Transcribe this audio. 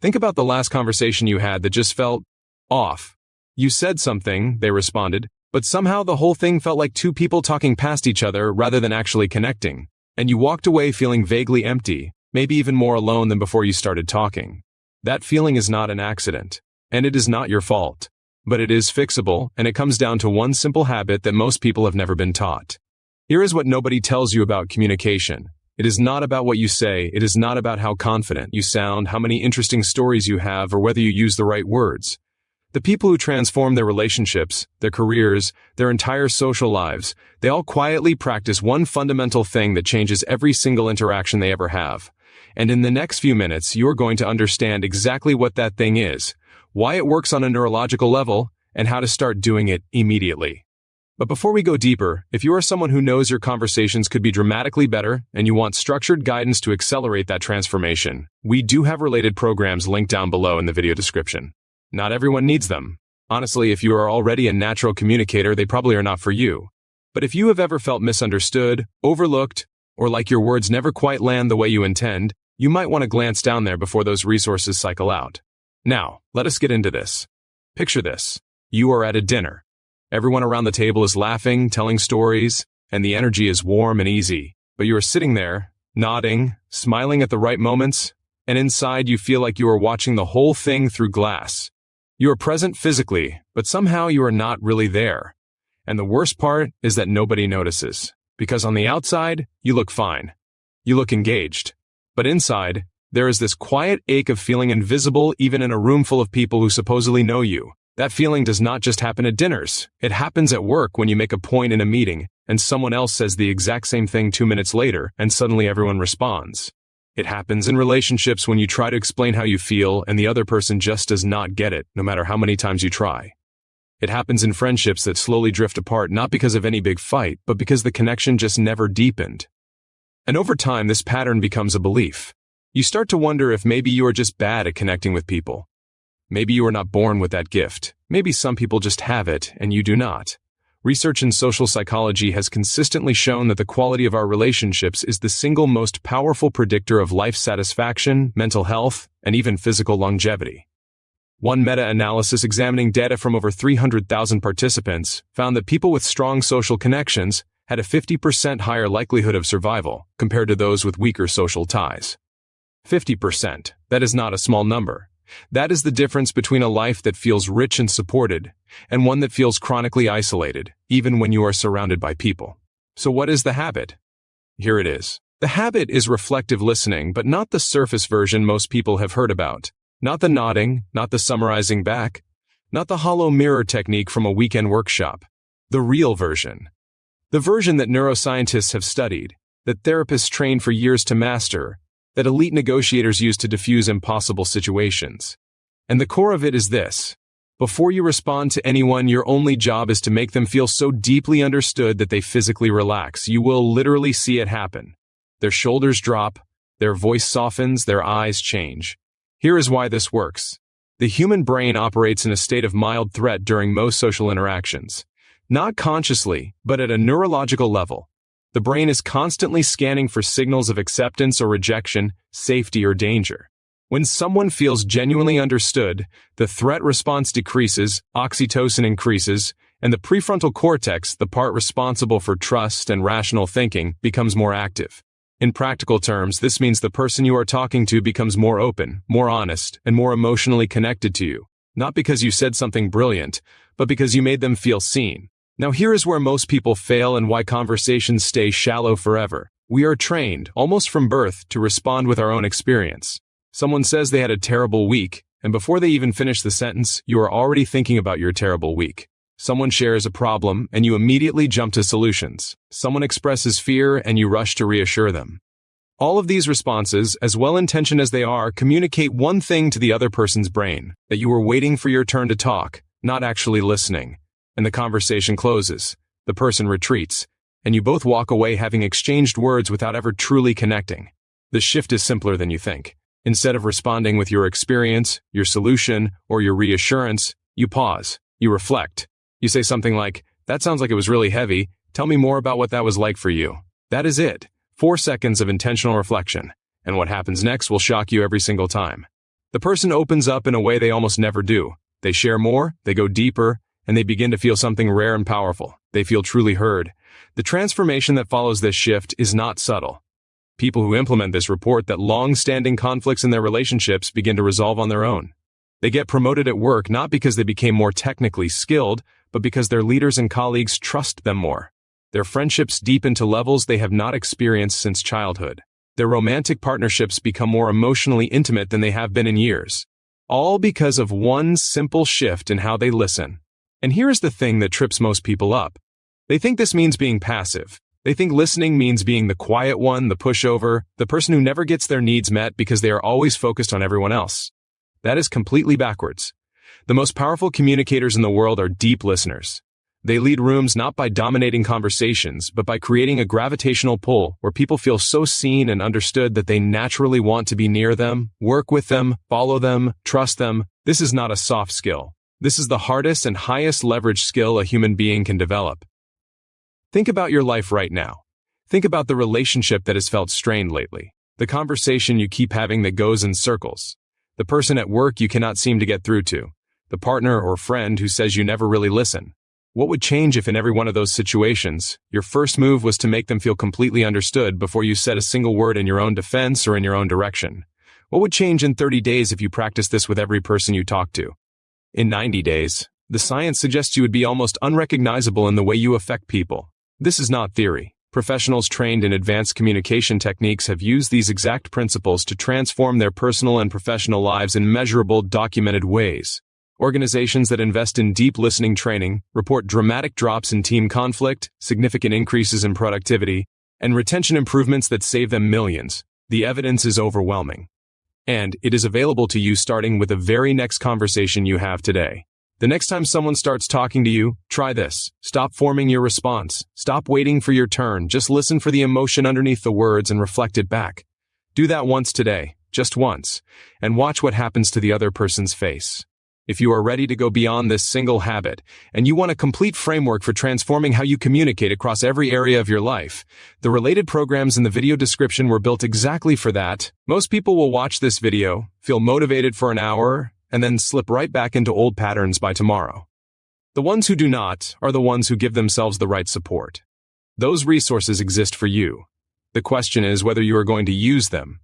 Think about the last conversation you had that just felt off. You said something, they responded, but somehow the whole thing felt like two people talking past each other rather than actually connecting, and you walked away feeling vaguely empty, maybe even more alone than before you started talking. That feeling is not an accident, and it is not your fault. But it is fixable, and it comes down to one simple habit that most people have never been taught. Here is what nobody tells you about communication. It is not about what you say, it is not about how confident you sound, how many interesting stories you have, or whether you use the right words. The people who transform their relationships, their careers, their entire social lives, they all quietly practice one fundamental thing that changes every single interaction they ever have. And in the next few minutes, you are going to understand exactly what that thing is, why it works on a neurological level, and how to start doing it immediately. But before we go deeper, if you are someone who knows your conversations could be dramatically better and you want structured guidance to accelerate that transformation, we do have related programs linked down below in the video description. Not everyone needs them. Honestly, if you are already a natural communicator, they probably are not for you. But if you have ever felt misunderstood, overlooked, or like your words never quite land the way you intend, you might want to glance down there before those resources cycle out. Now, let us get into this. Picture this. You are at a dinner. Everyone around the table is laughing, telling stories, and the energy is warm and easy. But you are sitting there, nodding, smiling at the right moments, and inside you feel like you are watching the whole thing through glass. You are present physically, but somehow you are not really there. And the worst part is that nobody notices. Because on the outside, you look fine. You look engaged. But inside, there is this quiet ache of feeling invisible even in a room full of people who supposedly know you. That feeling does not just happen at dinners. It happens at work when you make a point in a meeting, and someone else says the exact same thing 2 minutes later, and suddenly everyone responds. It happens in relationships when you try to explain how you feel and the other person just does not get it, no matter how many times you try. It happens in friendships that slowly drift apart not because of any big fight, but because the connection just never deepened. And over time, this pattern becomes a belief. You start to wonder if maybe you are just bad at connecting with people. Maybe you are not born with that gift. Maybe some people just have it and you do not. Research in social psychology has consistently shown that the quality of our relationships is the single most powerful predictor of life satisfaction, mental health, and even physical longevity. One meta-analysis examining data from over 300,000 participants found that people with strong social connections had a 50% higher likelihood of survival compared to those with weaker social ties. 50%. That is not a small number. That is the difference between a life that feels rich and supported and one that feels chronically isolated, even when you are surrounded by people. So what is the habit? Here it is. The habit is reflective listening, but not the surface version most people have heard about. Not the nodding, not the summarizing back, not the hollow mirror technique from a weekend workshop. The real version. The version that neuroscientists have studied, that therapists train for years to master, that elite negotiators use to diffuse impossible situations. And the core of it is this. Before you respond to anyone, your only job is to make them feel so deeply understood that they physically relax. You will literally see it happen. Their shoulders drop, their voice softens, their eyes change. Here is why this works. The human brain operates in a state of mild threat during most social interactions. Not consciously, but at a neurological level. The brain is constantly scanning for signals of acceptance or rejection, safety or danger. When someone feels genuinely understood, the threat response decreases, oxytocin increases, and the prefrontal cortex, the part responsible for trust and rational thinking, becomes more active. In practical terms, this means the person you are talking to becomes more open, more honest, and more emotionally connected to you. Not because you said something brilliant, but because you made them feel seen. Now here is where most people fail and why conversations stay shallow forever. We are trained, almost from birth, to respond with our own experience. Someone says they had a terrible week, and before they even finish the sentence, you are already thinking about your terrible week. Someone shares a problem, and you immediately jump to solutions. Someone expresses fear, and you rush to reassure them. All of these responses, as well-intentioned as they are, communicate one thing to the other person's brain, that you are waiting for your turn to talk, not actually listening. And the conversation closes, the person retreats, and you both walk away having exchanged words without ever truly connecting. The shift is simpler than you think. Instead of responding with your experience, your solution, or your reassurance, you pause, you reflect. You say something like, "That sounds like it was really heavy. Tell me more about what that was like for you." That is it. 4 seconds of intentional reflection. And what happens next will shock you every single time. The person opens up in a way they almost never do. They share more, they go deeper, and they begin to feel something rare and powerful. They feel truly heard. The transformation that follows this shift is not subtle. People who implement this report that long-standing conflicts in their relationships begin to resolve on their own. They get promoted at work not because they became more technically skilled, but because their leaders and colleagues trust them more. Their friendships deepen to levels they have not experienced since childhood. Their romantic partnerships become more emotionally intimate than they have been in years. All because of one simple shift in how they listen. And here is the thing that trips most people up. They think this means being passive. They think listening means being the quiet one, the pushover, the person who never gets their needs met because they are always focused on everyone else. That is completely backwards. The most powerful communicators in the world are deep listeners. They lead rooms not by dominating conversations, but by creating a gravitational pull where people feel so seen and understood that they naturally want to be near them, work with them, follow them, trust them. This is not a soft skill. This is the hardest and highest leverage skill a human being can develop. Think about your life right now. Think about the relationship that has felt strained lately. The conversation you keep having that goes in circles. The person at work you cannot seem to get through to. The partner or friend who says you never really listen. What would change if in every one of those situations, your first move was to make them feel completely understood before you said a single word in your own defense or in your own direction? What would change in 30 days if you practiced this with every person you talk to? In 90 days, the science suggests you would be almost unrecognizable in the way you affect people. This is not theory. Professionals trained in advanced communication techniques have used these exact principles to transform their personal and professional lives in measurable, documented ways. Organizations that invest in deep listening training report dramatic drops in team conflict, significant increases in productivity, and retention improvements that save them millions. The evidence is overwhelming. And it is available to you starting with the very next conversation you have today. The next time someone starts talking to you, try this. Stop forming your response. Stop waiting for your turn. Just listen for the emotion underneath the words and reflect it back. Do that once today, just once, and watch what happens to the other person's face. If you are ready to go beyond this single habit, and you want a complete framework for transforming how you communicate across every area of your life, the related programs in the video description were built exactly for that. Most people will watch this video, feel motivated for an hour, and then slip right back into old patterns by tomorrow. The ones who do not are the ones who give themselves the right support. Those resources exist for you. The question is whether you are going to use them.